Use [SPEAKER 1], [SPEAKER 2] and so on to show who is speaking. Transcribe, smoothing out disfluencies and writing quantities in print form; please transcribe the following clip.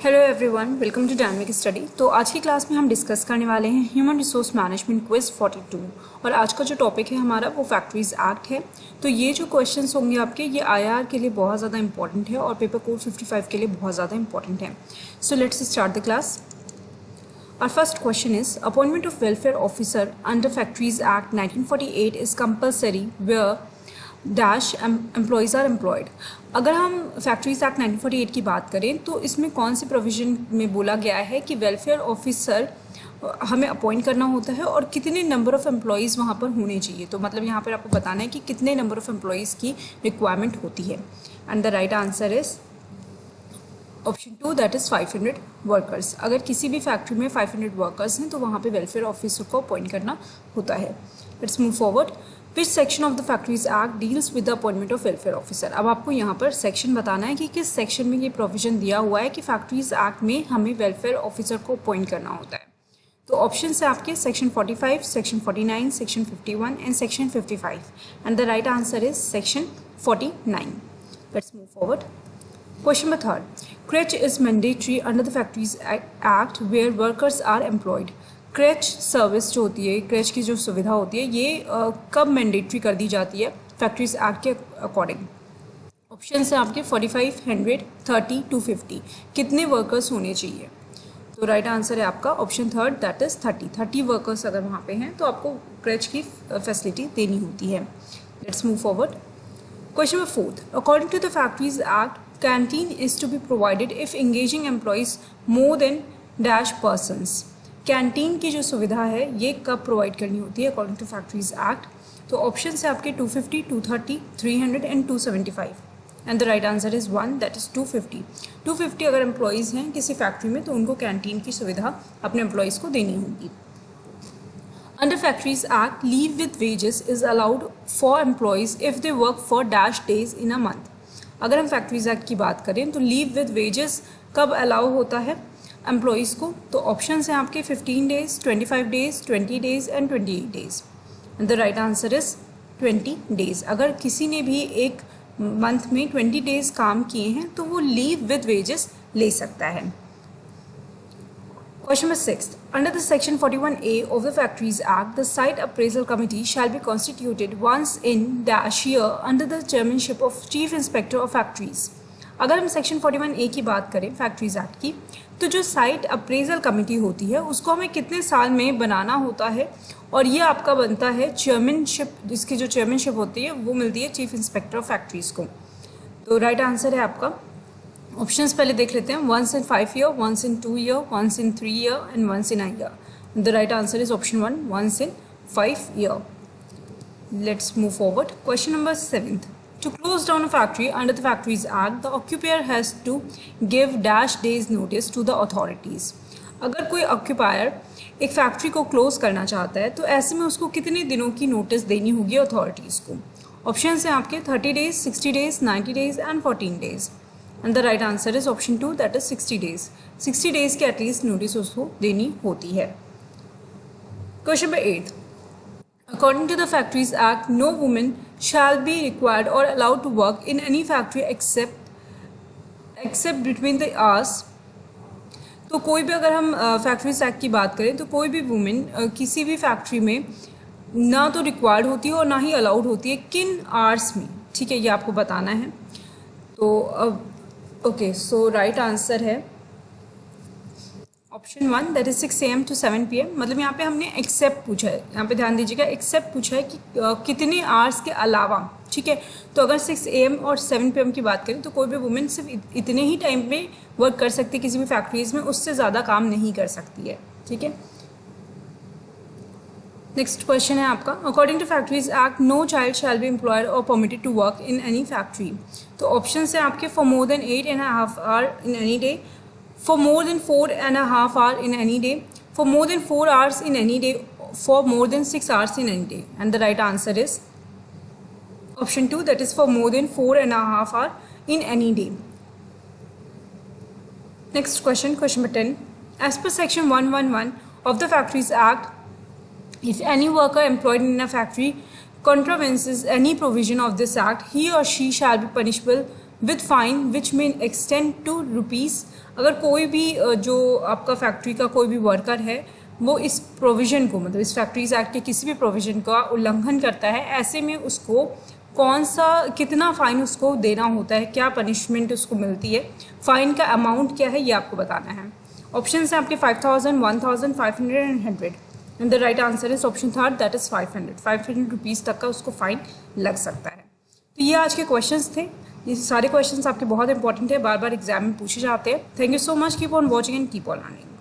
[SPEAKER 1] Hello everyone, welcome to Dynamic Study. तो आज की क्लास में हम डिस्कस करने वाले हैं ह्यूमन रिसोर्स मैनेजमेंट क्विज 42 और आज का जो टॉपिक है हमारा वो फैक्ट्रीज एक्ट है। तो ये जो क्वेश्चंस होंगे आपके ये आईआर के लिए बहुत ज़्यादा इंपॉर्टेंट है और पेपर कोड 55 के लिए बहुत ज़्यादा इंपॉर्टेंट है। So let's start the class. Our first question is, appointment of welfare officer under Factories Act 1948 is compulsory where dash employees are employed। अगर हम फैक्ट्रीज एक्ट 1948 की बात करें तो इसमें कौन से प्रोविज़न में बोला गया है कि वेलफेयर ऑफिसर हमें अपॉइंट करना होता है और कितने नंबर ऑफ़ एम्प्लॉयज़ वहाँ पर होने चाहिए। तो मतलब यहाँ पर आपको बताना है कि कितने नंबर ऑफ़ एम्प्लॉयज़ की रिक्वायरमेंट होती है। And the right answer is option 2 that is 500 workers. अगर किसी भी फैक्ट्री में 500 वर्कर्स हैं तो वहाँ पे वेलफेयर ऑफिसर को अपॉइंट करना होता है। Let's move forward. Which section of the factories act deals with the appointment of welfare officer. अब आपको यहाँ पर सेक्शन बताना है कि किस सेक्शन में ये प्रोविजन दिया हुआ है कि फैक्ट्रीज एक्ट में हमें वेलफेयर ऑफिसर को अपॉइंट करना होता है। तो ऑप्शन है आपके section 45, section 49, section 51 and section 55 and the right answer is section 49। Let's move forward. Question number 3. Crèche is mandatory under the Factories Act where workers are employed. Creche service जो होती है, creche की जो सुविधा होती है ये कब मैंडेटरी कर दी जाती है फैक्ट्रीज एक्ट के अकॉर्डिंग। ऑप्शन है आपके 45, 100, 30, 250। कितने वर्कर्स होने चाहिए? तो राइट आंसर है आपका option third that is 30 workers अगर वहाँ पे हैं तो आपको क्रेच की फैसिलिटी देनी होती है। Let's move forward. Question number 4. According to the Factories Act, canteen is to be provided if engaging employees more than dash persons। Canteen की जो सुविधा है ये कब प्रोवाइड करनी होती है अकॉर्डिंग टू फैक्ट्रीज एक्ट? तो ऑप्शन है आपके 250, 230, 300 and 275 and the right answer is 1 that is 250। 250 अगर एम्प्लॉयज़ हैं किसी फैक्ट्री में तो उनको कैंटीन की सुविधा अपने एम्प्लॉयज़ को देनी होगी। Under Factories Act, leave with wages is allowed for employees if they work for dash days in a month। अगर हम फैक्ट्रीज एक्ट की बात करें तो लीव विद वेजेस कब अलाउ होता है एम्प्लॉयज़ को? तो ऑप्शन हैं आपके 15 days, 25 days, 20 days and 28 days and the right answer is 20 days. अगर किसी ने भी एक मंथ में 20 डेज काम किए हैं तो वो लीव विद वेजेस ले सकता है। Question number 6. Under the section 41A of the Factories Act, the site appraisal committee shall be constituted once in dash year under the chairmanship of Chief Inspector of Factories। अगर हम section 41A की बात करें factories act की तो जो site appraisal committee होती है उसको हमें कितने साल में बनाना होता है और ये आपका बनता है चेयरमैनशिप, जिसकी जो चेयरमैनशिप होती है वो मिलती है चीफ इंस्पेक्टर ऑफ फैक्ट्रीज को। तो राइट आंसर है आपका ऑप्शंस पहले देख लेते हैं। 1 in 5 year, 1 in 2 year, 1 in 3 year and 1 in a year। The right answer is option 1, 1 in 5 year। Let's move forward. Question number 7. To close down a factory under the Factories Act, the occupier has to give dash days notice to the authorities। अगर कोई occupier एक factory को close करना चाहता है तो ऐसे में उसको कितने दिनों की नोटिस देनी होगी अथॉरिटीज़ को? ऑप्शन हैं आपके 30 days, 60 days, 90 days and 14 days and the right answer is option 2 that is 60 days. 60 days की एटलीस्ट नोटिस उसको देनी होती है। Question number 8. According to the Factories Act, no woman shall be required or allowed to work in any factory except between the hours। तो कोई भी अगर हम फैक्ट्रीज एक्ट की बात करें तो कोई भी वुमेन किसी भी फैक्ट्री में ना तो रिक्वायर्ड होती है और ना ही अलाउड होती है, किन आवर्स में, ठीक है, ये आपको बताना है। तो अब ओके, सो राइट आंसर है option 1 that is 6 AM to 7 PM। मतलब यहाँ पे हमने एक्सेप्ट पूछा है, यहाँ पे ध्यान दीजिएगा, एक्सेप्ट पूछा है कि कितने आवर्स के अलावा, ठीक है। तो अगर 6 AM और 7 PM की बात करें तो कोई भी वुमेन सिर्फ इतने ही टाइम में वर्क कर सकती है किसी भी फैक्ट्रीज में, उससे ज़्यादा काम नहीं कर सकती है, ठीक है। नेक्स्ट क्वेश्चन है आपका, according to factories act no child shall be employed और permitted to work in any factory. तो ऑप्शन है आपके for more than 8.5 hours in any day, for more than 4.5 hours in any day, for more than 4 hours in any day, for more than 6 hours in any day and the right answer is option 2 that is for more than 4.5 hours in any day। Next question, question number 10. As per section 111 of the Factories Act, if any worker employed in a factory contravenes any provision of this act, he or she shall be punishable with fine which may extend to rupees. अगर कोई भी जो आपका factory का कोई भी worker है वो इस प्रोविज़न को, मतलब इस फैक्ट्रीज एक्ट के किसी भी प्रोविज़न का उल्लंघन करता है, ऐसे में उसको कौन सा कितना फ़ाइन उसको देना होता है, क्या पनिशमेंट उसको मिलती है, फ़ाइन का अमाउंट क्या है, ये आपको बताना है। ऑप्शन हैं आपके 5000, 1000, 500 and 100 and the right answer is option third, that is 500 rupees तक का उसको फ़ाइन लग सकता है। तो ये आज के क्वेश्चंस थे। ये सारे क्वेश्चंस आपके बहुत इंपॉर्टेंट है, बार बार एग्जाम में पूछे जाते हैं। Thank you so much, keep on watching and keep on learning.